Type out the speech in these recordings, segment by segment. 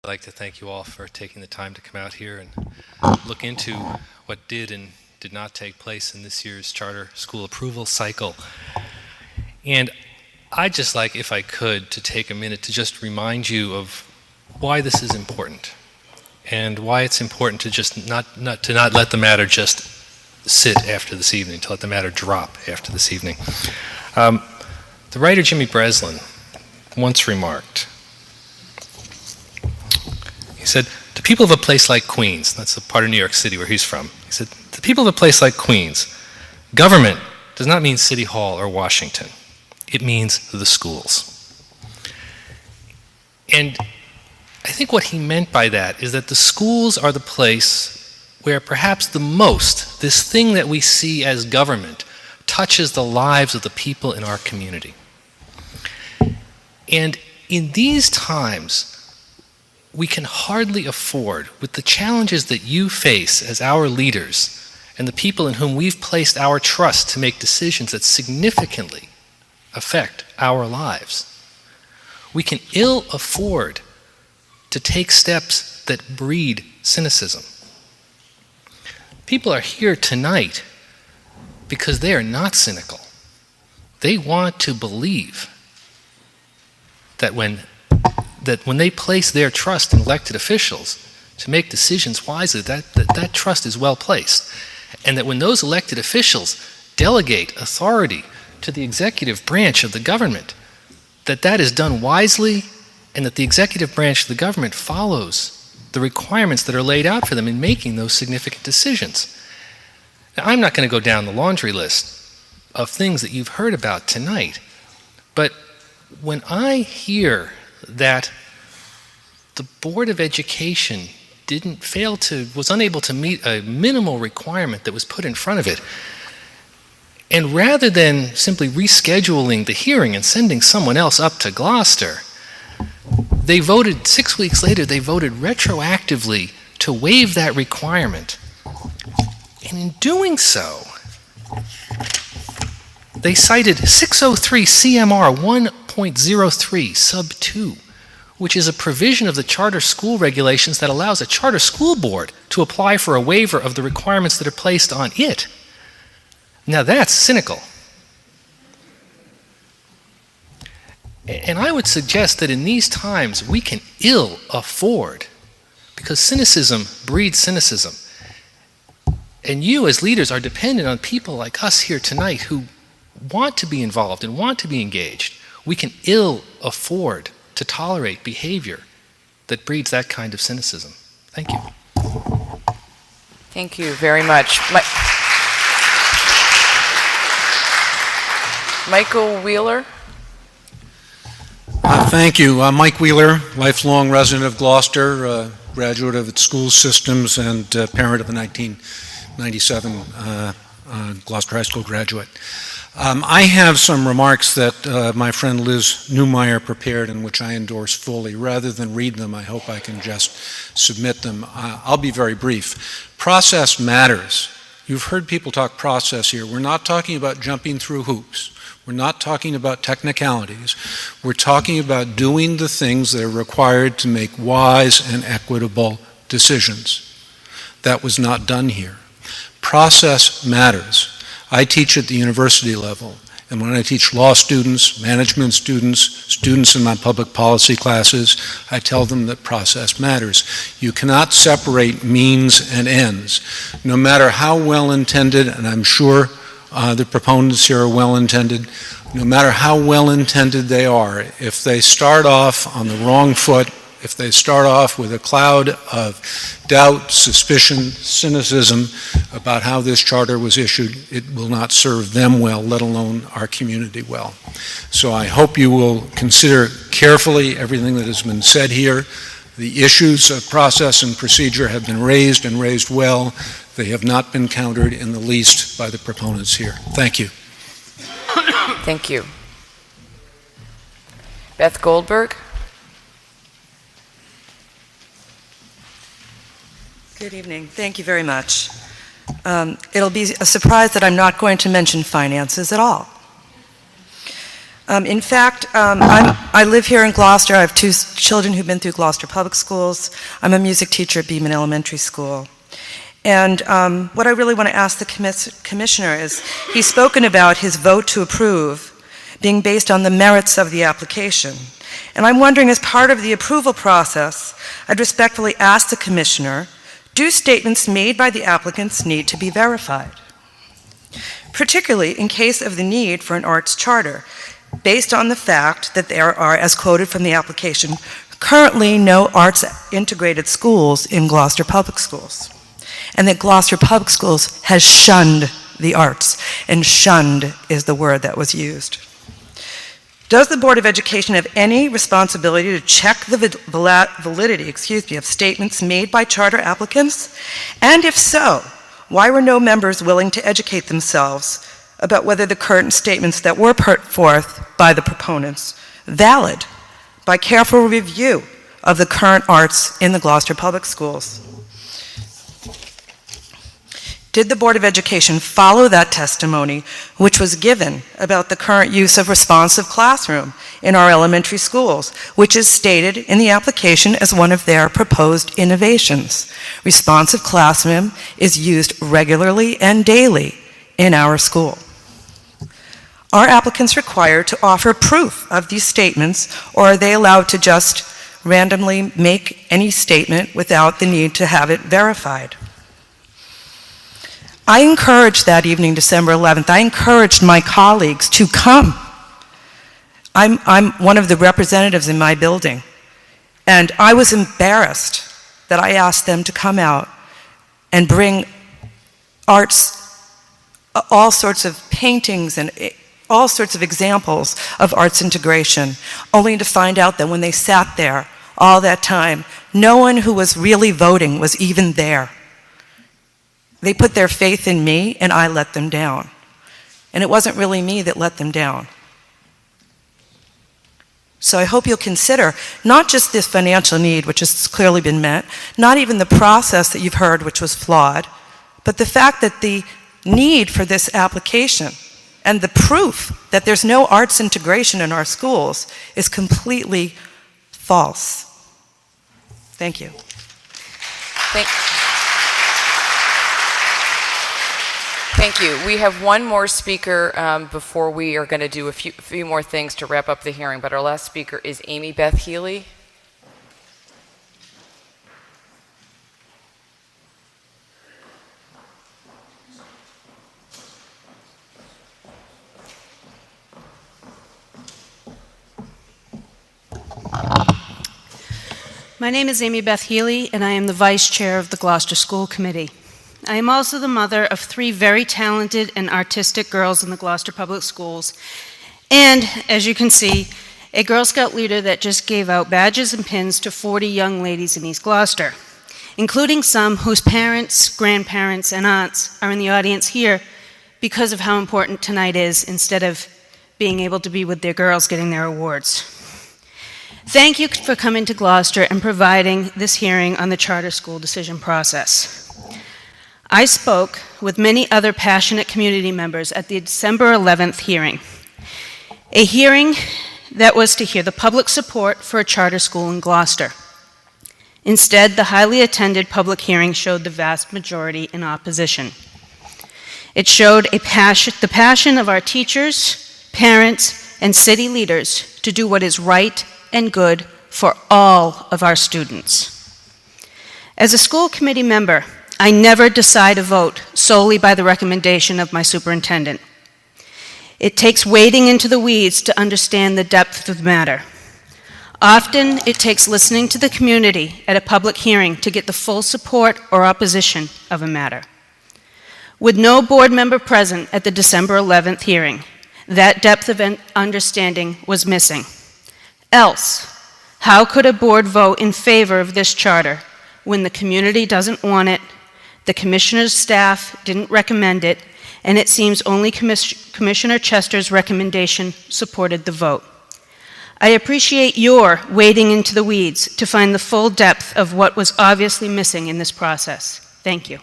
like to thank you all for taking the time to come out here and look into what did and did not take place in this year's charter school approval cycle. And I'd just like, if I could, to take a minute to just remind you of why this is important and why it's important to just not let the matter just sit after this evening, to let the matter drop after this evening. The writer Jimmy Breslin once remarked, he said, the people of a place like Queens, that's a part of New York City where he's from, he said, the people of a place like Queens, government does not mean City Hall or Washington. It means the schools. And I think what he meant by that is that the schools are the place where perhaps the most, this thing that we see as government, touches the lives of the people in our community. And in these times, we can hardly afford, with the challenges that you face as our leaders and the people in whom we've placed our trust to make decisions that significantly affect our lives, we can ill afford to take steps that breed cynicism. People are here tonight because they are not cynical. They want to believe that when they place their trust in elected officials to make decisions wisely, that trust is well placed. And that when those elected officials delegate authority to the executive branch of the government, that is done wisely, and that the executive branch of the government follows the requirements that are laid out for them in making those significant decisions. Now, I'm not going to go down the laundry list of things that you've heard about tonight, but when I hear that the Board of Education was unable to meet a minimal requirement that was put in front of it, and rather than simply rescheduling the hearing and sending someone else up to Gloucester, they voted, 6 weeks later, they voted retroactively to waive that requirement. And in doing so, they cited 603 CMR 1.03 sub 2, which is a provision of the charter school regulations that allows a charter school board to apply for a waiver of the requirements that are placed on it. Now that's cynical. And I would suggest that in these times we can ill afford, because cynicism breeds cynicism. And you as leaders are dependent on people like us here tonight who want to be involved and want to be engaged. We can ill afford to tolerate behavior that breeds that kind of cynicism. Thank you. Thank you very much. Michael Wheeler. Thank you. Mike Wheeler, lifelong resident of Gloucester, graduate of its school systems and parent of a 1997 Gloucester High School graduate. I have some remarks that my friend Liz Newmeyer prepared and which I endorse fully. Rather than read them, I hope I can just submit them. I'll be very brief. Process matters. You've heard people talk process here. We're not talking about jumping through hoops. We're not talking about technicalities. We're talking about doing the things that are required to make wise and equitable decisions. That was not done here. Process matters. I teach at the university level, and when I teach law students, management students, students in my public policy classes, I tell them that process matters. You cannot separate means and ends. No matter how well-intended, and I'm sure the proponents here are well-intended, no matter how well-intended they are, if they start off on the wrong foot, if they start off with a cloud of doubt, suspicion, cynicism about how this charter was issued, it will not serve them well, let alone our community well. So I hope you will consider carefully everything that has been said here. The issues of process and procedure have been raised and raised well. They have not been countered in the least by the proponents here. Thank you. Thank you. Beth Goldberg. Good evening. Thank you very much. It'll be a surprise that I'm not going to mention finances at all. In fact, I live here in Gloucester. I have two children who've been through Gloucester Public Schools. I'm a music teacher at Beeman Elementary School. And what I really want to ask the commissioner is, he's spoken about his vote to approve being based on the merits of the application. And I'm wondering, as part of the approval process, I'd respectfully ask the commissioner, do statements made by the applicants need to be verified? Particularly in case of the need for an arts charter, based on the fact that there are, as quoted from the application, currently no arts integrated schools in Gloucester Public Schools, and that Gloucester Public Schools has shunned the arts, and shunned is the word that was used. Does the Board of Education have any responsibility to check the validity, of statements made by charter applicants? And if so, why were no members willing to educate themselves about whether the current statements that were put forth by the proponents valid by careful review of the current arts in the Gloucester Public Schools? Did the Board of Education follow that testimony which was given about the current use of responsive classroom in our elementary schools, which is stated in the application as one of their proposed innovations? Responsive classroom is used regularly and daily in our school. Are applicants required to offer proof of these statements, or are they allowed to just randomly make any statement without the need to have it verified? I encouraged that evening, December 11th, I encouraged my colleagues to come. I'm one of the representatives in my building, and I was embarrassed that I asked them to come out and bring arts, all sorts of paintings and all sorts of examples of arts integration, only to find out that when they sat there all that time, no one who was really voting was even there. They put their faith in me, and I let them down. And it wasn't really me that let them down. So I hope you'll consider not just this financial need, which has clearly been met, not even the process that you've heard, which was flawed, but the fact that the need for this application and the proof that there's no arts integration in our schools is completely false. Thank you. Thank you. We have one more speaker before we are going to do a few more things to wrap up the hearing, but our last speaker is Amy Beth Healy. My name is Amy Beth Healy, and I am the Vice Chair of the Gloucester School Committee. I am also the mother of 3 very talented and artistic girls in the Gloucester Public Schools, and, as you can see, a Girl Scout leader that just gave out badges and pins to 40 young ladies in East Gloucester, including some whose parents, grandparents, and aunts are in the audience here because of how important tonight is, instead of being able to be with their girls getting their awards. Thank you for coming to Gloucester and providing this hearing on the charter school decision process. I spoke with many other passionate community members at the December 11th hearing, a hearing that was to hear the public support for a charter school in Gloucester. Instead, the highly attended public hearing showed the vast majority in opposition. It showed the passion of our teachers, parents, and city leaders to do what is right and good for all of our students. As a school committee member, I never decide a vote solely by the recommendation of my superintendent. It takes wading into the weeds to understand the depth of the matter. Often, it takes listening to the community at a public hearing to get the full support or opposition of a matter. With no board member present at the December 11th hearing, that depth of understanding was missing. Else, how could a board vote in favor of this charter when the community doesn't want it, the commissioner's staff didn't recommend it, and it seems only Commissioner Chester's recommendation supported the vote? I appreciate your wading into the weeds to find the full depth of what was obviously missing in this process. Thank you.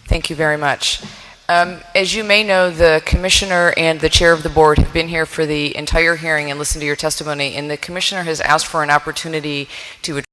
Thank you very much. As you may know, the commissioner and the chair of the board have been here for the entire hearing and listened to your testimony, and the commissioner has asked for an opportunity to